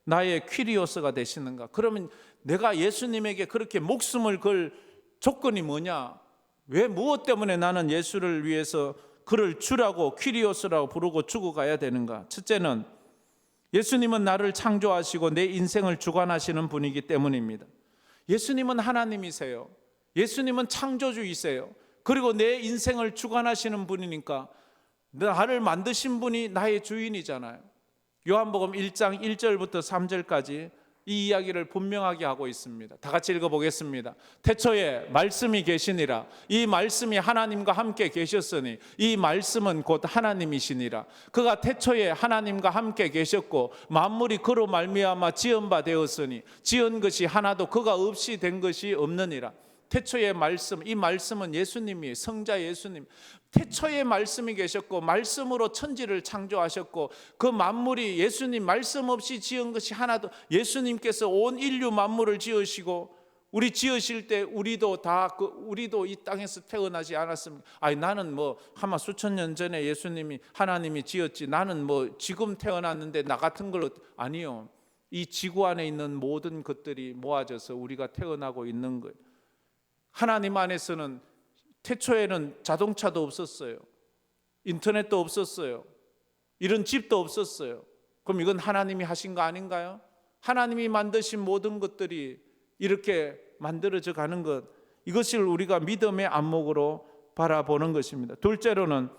나의 퀴리오스가 되시는가? 그러면 내가 예수님에게 그렇게 목숨을 걸 조건이 뭐냐? 왜 무엇 때문에 나는 예수를 위해서 그를 주라고 퀴리오스라고 부르고 죽어가야 되는가? 첫째는 예수님은 나를 창조하시고 내 인생을 주관하시는 분이기 때문입니다. 예수님은 하나님이세요. 예수님은 창조주이세요. 그리고 내 인생을 주관하시는 분이니까 나를 만드신 분이 나의 주인이잖아요. 요한복음 1장 1절부터 3절까지 이 이야기를 분명하게 하고 있습니다. 다 같이 읽어보겠습니다. 태초에 말씀이 계시니라. 이 말씀이 하나님과 함께 계셨으니 이 말씀은 곧 하나님이시니라. 그가 태초에 하나님과 함께 계셨고 만물이 그로 말미암아 지은 바 되었으니 지은 것이 하나도 그가 없이 된 것이 없느니라. 태초의 말씀, 이 말씀은 예수님이 성자 예수님. 태초에 말씀이 계셨고 말씀으로 천지를 창조하셨고 그 만물이 예수님 말씀 없이 지은 것이 하나도, 예수님께서 온 인류 만물을 지으시고 우리 지으실 때 우리도 이 땅에서 태어나지 않았습니까? 아니 나는 뭐 아마 수천 년 전에 예수님이 하나님이 지었지 나는 뭐 지금 태어났는데 나 같은 걸 아니요. 이 지구 안에 있는 모든 것들이 모아져서 우리가 태어나고 있는 거예요. 하나님 안에서는 태초에는 자동차도 없었어요. 인터넷도 없었어요. 이런 집도 없었어요. 그럼 이건 하나님이 하신 거 아닌가요? 하나님이 만드신 모든 것들이 이렇게 만들어져 가는 것, 이것을 우리가 믿음의 안목으로 바라보는 것입니다. 둘째로는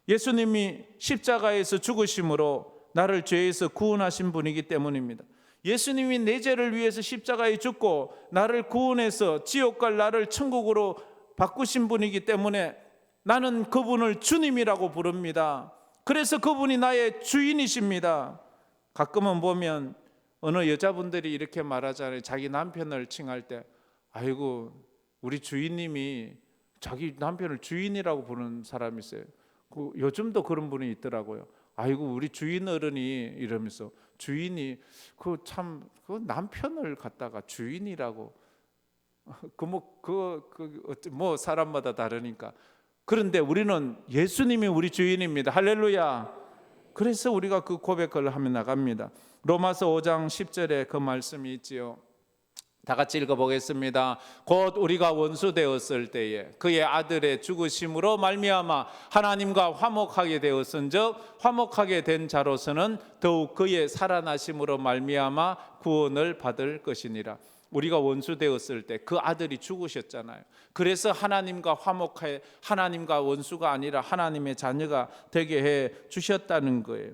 예수님이 십자가에서 죽으심으로 나를 죄에서 구원하신 분이기 때문입니다. 예수님이 내 죄를 위해서 십자가에 죽고 나를 구원해서 지옥 갈 나를 천국으로 바꾸신 분이기 때문에 나는 그분을 주님이라고 부릅니다. 그래서 그분이 나의 주인이십니다. 가끔은 보면 어느 여자분들이 이렇게 말하잖아요. 자기 남편을 칭할 때 아이고 우리 주인님이 자기 남편을 주인이라고 부르는 사람이 있어요. 요즘도 그런 분이 있더라고요. 아이고 우리 주인 어른이 이러면서 주인이 그 남편을 갖다가 주인이라고 뭐 사람마다 다르니까. 그런데 우리는 예수님이 우리 주인입니다. 할렐루야. 그래서 우리가 그 고백을 하며 나갑니다. 로마서 5장 10절에 그 말씀이 있지요. 다 같이 읽어보겠습니다. 곧 우리가 원수 되었을 때에 그의 아들의 죽으심으로 말미암아 하나님과 화목하게 되었은즉 화목하게 된 자로서는 더욱 그의 살아나심으로 말미암아 구원을 받을 것이니라. 우리가 원수 되었을 때 그 아들이 죽으셨잖아요. 그래서 하나님과 화목해, 하나님과 원수가 아니라 하나님의 자녀가 되게 해 주셨다는 거예요.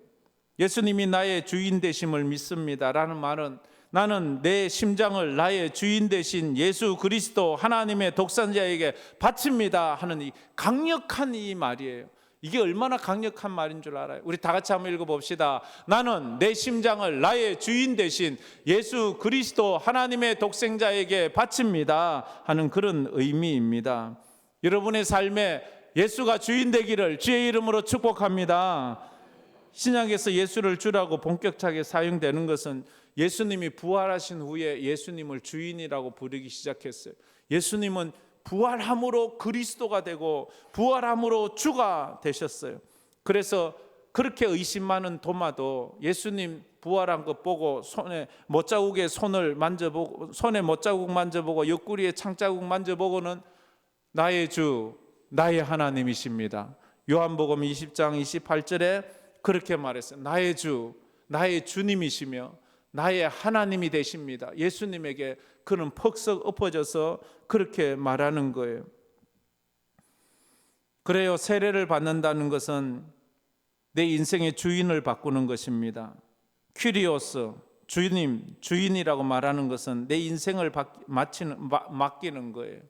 예수님이 나의 주인 되심을 믿습니다 라는 말은 나는 내 심장을 나의 주인 되신 예수 그리스도 하나님의 독생자에게 바칩니다 하는 이 강력한 이 말이에요. 이게 얼마나 강력한 말인 줄 알아요? 우리 다 같이 한번 읽어봅시다. 나는 내 심장을 나의 주인 되신 예수 그리스도 하나님의 독생자에게 바칩니다 하는 그런 의미입니다. 여러분의 삶에 예수가 주인 되기를 주의 이름으로 축복합니다. 신약에서 예수를 주라고 본격적으로 사용되는 것은 예수님이 부활하신 후에 예수님을 주인이라고 부르기 시작했어요. 예수님은 부활함으로 그리스도가 되고 부활함으로 주가 되셨어요. 그래서 그렇게 의심 많은 도마도 예수님 부활한 것 보고 손에 못자국에 손을 만져보고 손에 못자국 만져보고 옆구리에 창자국 만져보고는 나의 주 나의 하나님이십니다. 요한복음 20장 28절에 그렇게 말했어요. 나의 주 나의 주님이시며 나의 하나님이 되십니다. 예수님에게 그는 퍽썩 엎어져서 그렇게 말하는 거예요. 그래요. 세례를 받는다는 것은 내 인생의 주인을 바꾸는 것입니다. 퀴리오스, 주님, 주인이라고 말하는 것은 내 인생을 맡기는 거예요.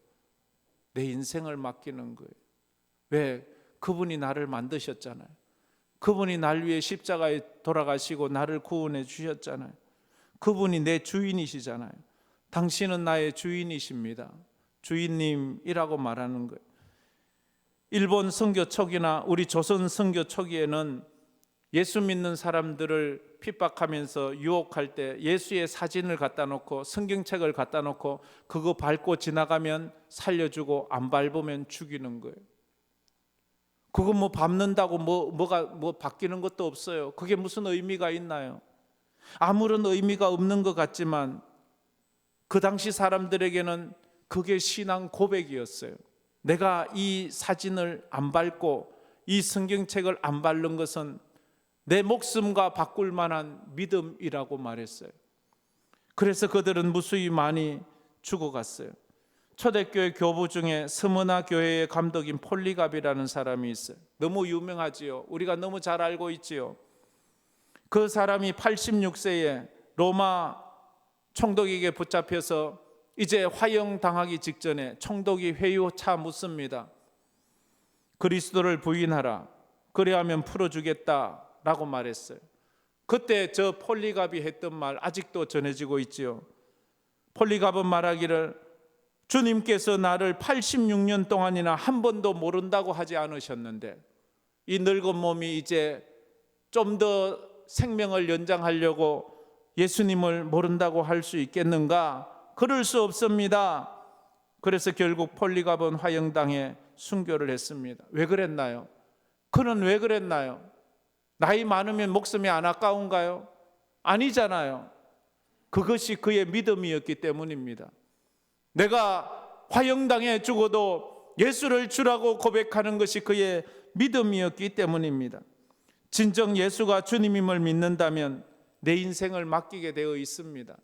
내 인생을 맡기는 거예요. 왜? 그분이 나를 만드셨잖아요. 그분이 날 위해 십자가에 돌아가시고 나를 구원해 주셨잖아요. 그분이 내 주인이시잖아요. 당신은 나의 주인이십니다. 주인님이라고 말하는 거예요. 일본 선교 초기나 우리 조선 선교 초기에는 예수 믿는 사람들을 핍박하면서 유혹할 때 예수의 사진을 갖다 놓고 성경책을 갖다 놓고 그거 밟고 지나가면 살려주고 안 밟으면 죽이는 거예요. 그거 뭐 밟는다고 뭐가 바뀌는 것도 없어요. 그게 무슨 의미가 있나요? 아무런 의미가 없는 것 같지만 그 당시 사람들에게는 그게 신앙 고백이었어요. 내가 이 사진을 안 밟고 이 성경책을 안 밟는 것은 내 목숨과 바꿀 만한 믿음이라고 말했어요. 그래서 그들은 무수히 많이 죽어갔어요. 초대교회 교부 중에 스무나 교회의 감독인 폴리갑이라는 사람이 있어요. 너무 유명하지요. 우리가 너무 잘 알고 있지요. 그 사람이 86세에 로마 총독에게 붙잡혀서 이제 화형당하기 직전에 총독이 회유차 묻습니다. 그리스도를 부인하라. 그래야면 풀어주겠다라고 말했어요. 그때 저 폴리갑이 했던 말 아직도 전해지고 있지요. 폴리갑은 말하기를 주님께서 나를 86년 동안이나 한 번도 모른다고 하지 않으셨는데 이 늙은 몸이 이제 좀 더 생명을 연장하려고 예수님을 모른다고 할 수 있겠는가? 그럴 수 없습니다. 그래서 결국 폴리갑은 화형당해 순교를 했습니다. 왜 그랬나요? 그는 왜 그랬나요? 나이 많으면 목숨이 안 아까운가요? 아니잖아요. 그것이 그의 믿음이었기 때문입니다. 내가 화형당해 죽어도 예수를 주라고 고백하는 것이 그의 믿음이었기 때문입니다. 진정 예수가 주님임을 믿는다면 내 인생을 맡기게 되어 있습니다.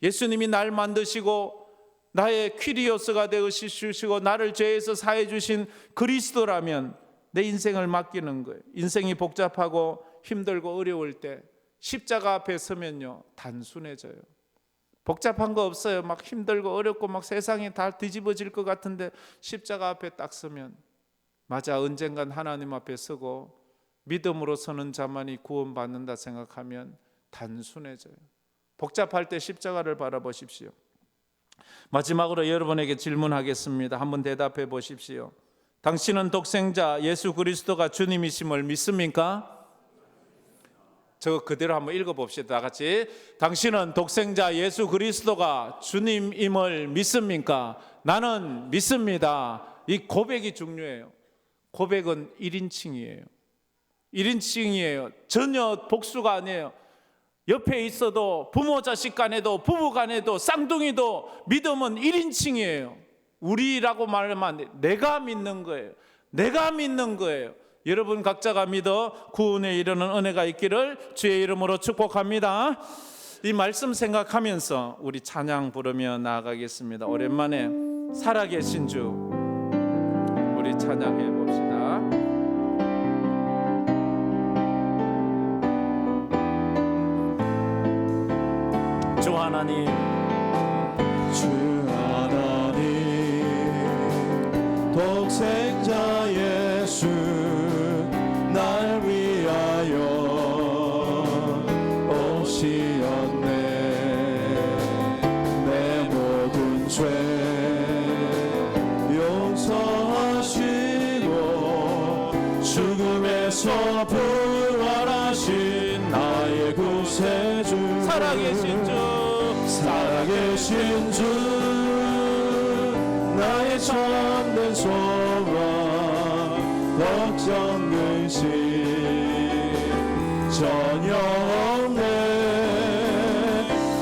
예수님이 날 만드시고 나의 퀴리오스가 되어주시고 나를 죄에서 사해 주신 그리스도라면 내 인생을 맡기는 거예요. 인생이 복잡하고 힘들고 어려울 때 십자가 앞에 서면요 단순해져요. 복잡한 거 없어요. 막 힘들고 어렵고 막 세상이 다 뒤집어질 것 같은데 십자가 앞에 딱 서면 맞아, 언젠간 하나님 앞에 서고 믿음으로 서는 자만이 구원받는다 생각하면 단순해져요. 복잡할 때 십자가를 바라보십시오. 마지막으로 여러분에게 질문하겠습니다. 한번 대답해 보십시오. 당신은 독생자 예수 그리스도가 주님이심을 믿습니까? 저거 그대로 한번 읽어봅시다. 다 같이. 당신은 독생자 예수 그리스도가 주님임을 믿습니까? 나는 믿습니다. 이 고백이 중요해요. 고백은 1인칭이에요. 1인칭이에요. 전혀 복수가 아니에요. 옆에 있어도 부모 자식 간에도 부부 간에도 쌍둥이도 믿음은 1인칭이에요. 우리라고 말하면 안 돼요. 내가 믿는 거예요. 내가 믿는 거예요. 여러분 각자가 믿어 구원에 이르는 은혜가 있기를 주의 이름으로 축복합니다. 이 말씀 생각하면서 우리 찬양 부르며 나아가겠습니다. 오랜만에 살아계신 주 우리 찬양해 봅시다. 주 하나님, 주 하나님, 독생자 예수 날 위하여 오시었네. 내 모든 죄 용서하시고 죽음에서 부활하신 나의 구세주, 살아계신 주, 살아계신 주, 나의 참된 소망, 걱정 근심 전혀 없네.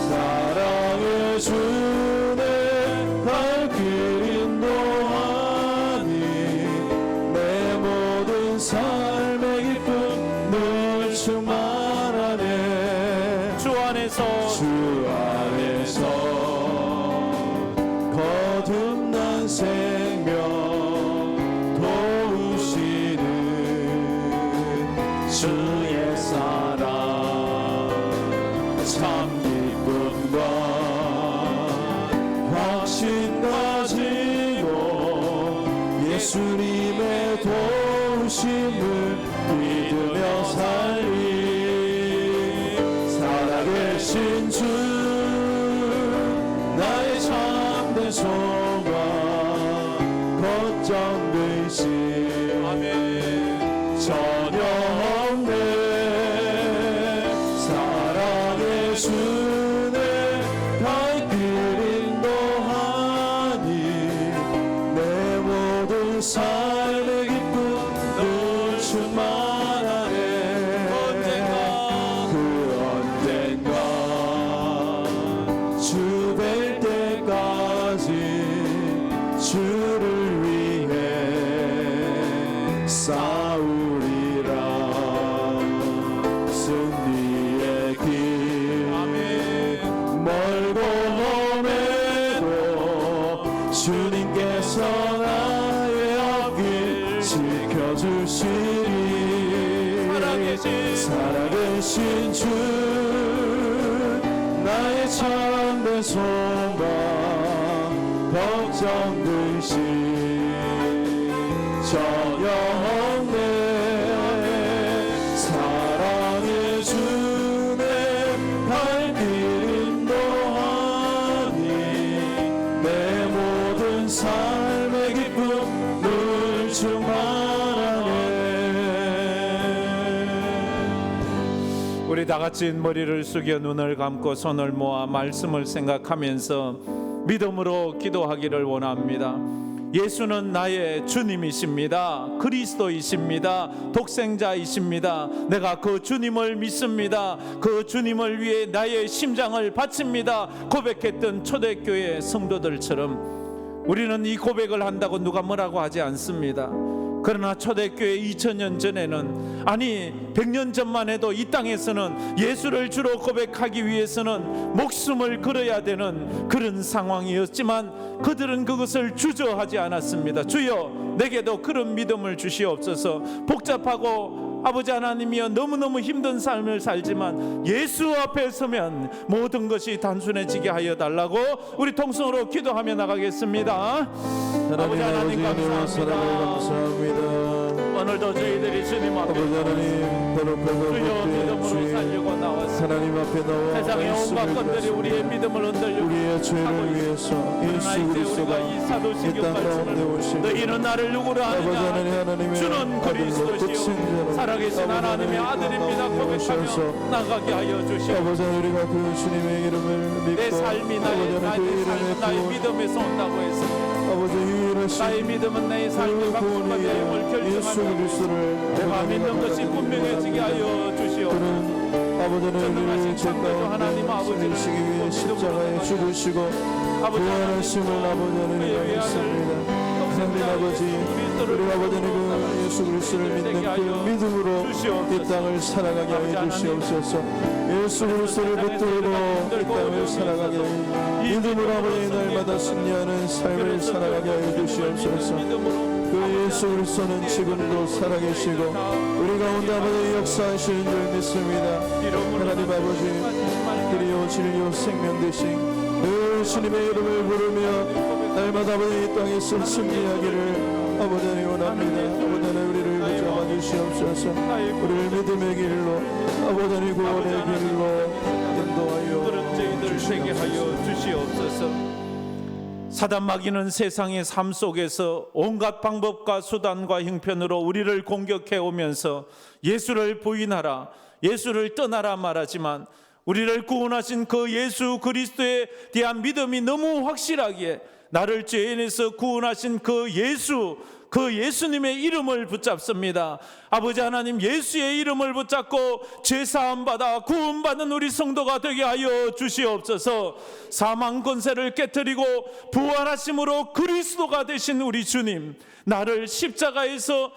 사랑의 주내 날 길 인도하니 내 모든 삶의 기쁨 늘 충만하네. 주 안에서 거듭난 생명 도우시는 주의 사랑 참 기쁨과 확신 가지고 예수님의 도우심을 믿으며 살리 살아계신 주 나의 참된 소망 걱정 되시 전혀 없네 사랑의 주내 발길 인도하니 내 모든 삶의 기쁨 늘 충만하네 그 언젠가 주 뵐 때까지 주를 위해 싸우리라 승리의 길 멀고 험해도 주님께서 나의 앞길 지켜주시리 살아계신 주 나의 참된 소망 걱정 되시 전혀 없네 사랑의 주내 발길 인도하니 내 모든 삶의 기쁨 늘 충만하네 우리 다 같이 머리를 숙여 눈을 감고 손을 모아 말씀을 생각하면서 믿음으로 기도하기를 원합니다. 예수는 나의 주님이십니다. 그리스도이십니다. 독생자이십니다. 내가 그 주님을 믿습니다. 그 주님을 위해 나의 심장을 바칩니다. 고백했던 초대교회 성도들처럼 우리는 이 고백을 한다고 누가 뭐라고 하지 않습니다. 그러나 초대교회 2000년 전에는, 아니 100년 전만 해도 이 땅에서는 예수를 주로 고백하기 위해서는 목숨을 걸어야 되는 그런 상황이었지만 그들은 그것을 주저하지 않았습니다. 주여 내게도 그런 믿음을 주시옵소서. 복잡하고 아버지 하나님이여 너무너무 힘든 삶을 살지만 예수 앞에 서면 모든 것이 단순해지게 하여 달라고 우리 통성으로 기도하며 나가겠습니다. 아버지 하나님 감사합니다. 오늘도 저희들이 주님 앞에 주여 믿음으로 살려고 나왔습니다. 하나님 앞에 나와 세상의 온갖 것들이 우리의 믿음을 흔들려 우리의 죄를 위해서 예수 그리스도가 이 이 사도신경 땅 가운데 말씀을 오시고 너희는 나를 누구로 아느냐 주는 그리스도시요 살아계신 하나님의 아들입니다 고백하며 나가게 하여 주시옵소서. 아버지 우리가 그 주님의 이름을 믿고 내 삶이 나의 나의 믿음에서 온다고 했습니다. 아버지 유일하신 나의 믿음은 내 삶의 방법과 내용을 예수 결정한다. 그리스도를 내가 믿는 것이 분명해지게 하여 주시옵소서. 아버지는 우리를 전능하신 죄 창조주 하나님 가운데 아버지를 살리시기 위해 십자가에 죽으시고 부활하심을 아버지는 믿습니다. 하나님 아버지 우리 아버지는 그 예수 그리스도를 믿는 그 믿음으로 이 땅을 살아가게 하여 주시옵소서. 예수 그리스도를 붙들고 이 땅을 살아가게 하여 믿음으로 아버지 날마다 승리하는 삶을 살아가게 하여 주시옵소서. 그 예수 그리스도는 지금도 살아계시고 우리 가운데 아버지 역사하시는 줄 믿습니다. 하나님 아버지 그리요 진리요 생명 되신 늘 주님의 이름을 부르며 날마다 아버지 이 땅에서 승리하기를 아버지 원합니다. 아버지 우리를 붙잡아 주시옵소서. 우리를 믿음의 길로 아버지 구원의 길로 인도하여 그런 저희들 되게 하여 주시옵소서. 사단 마귀는 세상의 삶 속에서 온갖 방법과 수단과 형편으로 우리를 공격해 오면서 예수를 부인하라, 예수를 떠나라 말하지만 우리를 구원하신 그 예수 그리스도에 대한 믿음이 너무 확실하기에 나를 죄인에서 구원하신 그 예수님의 이름을 붙잡습니다. 아버지 하나님 예수의 이름을 붙잡고 죄사함 받아 구원받는 우리 성도가 되게 하여 주시옵소서. 사망 권세를 깨뜨리고 부활하심으로 그리스도가 되신 우리 주님, 나를 십자가에서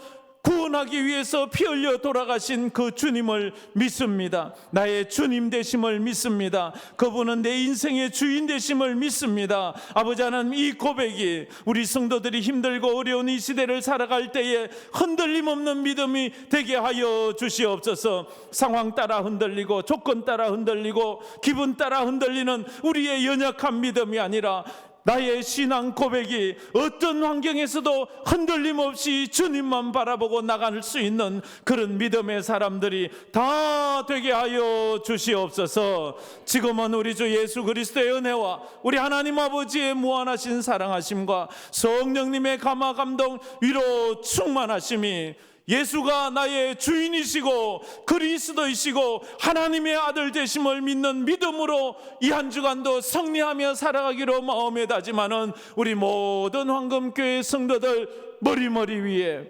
구원하기 위해서 피 흘려 돌아가신 그 주님을 믿습니다. 나의 주님 되심을 믿습니다. 그분은 내 인생의 주인 되심을 믿습니다. 아버지 하나님, 이 고백이 우리 성도들이 힘들고 어려운 이 시대를 살아갈 때에 흔들림 없는 믿음이 되게 하여 주시옵소서. 상황 따라 흔들리고 조건 따라 흔들리고 기분 따라 흔들리는 우리의 연약한 믿음이 아니라 나의 신앙 고백이 어떤 환경에서도 흔들림 없이 주님만 바라보고 나갈 수 있는 그런 믿음의 사람들이 다 되게 하여 주시옵소서. 지금은 우리 주 예수 그리스도의 은혜와 우리 하나님 아버지의 무한하신 사랑하심과 성령님의 감화 감동 위로 충만하심이 예수가 나의 주인이시고 그리스도이시고 하나님의 아들 되심을 믿는 믿음으로 이 한 주간도 승리하며 살아가기로 마음에 다짐하는 우리 모든 황금교회 성도들 머리 위에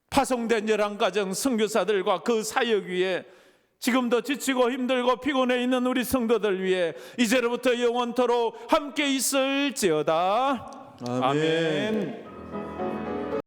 파송된 열왕가정 선교사들과 그 사역 위에 지금도 지치고 힘들고 피곤해 있는 우리 성도들 위해 이제로부터 영원토록 함께 있을지어다. 아멘. 아멘.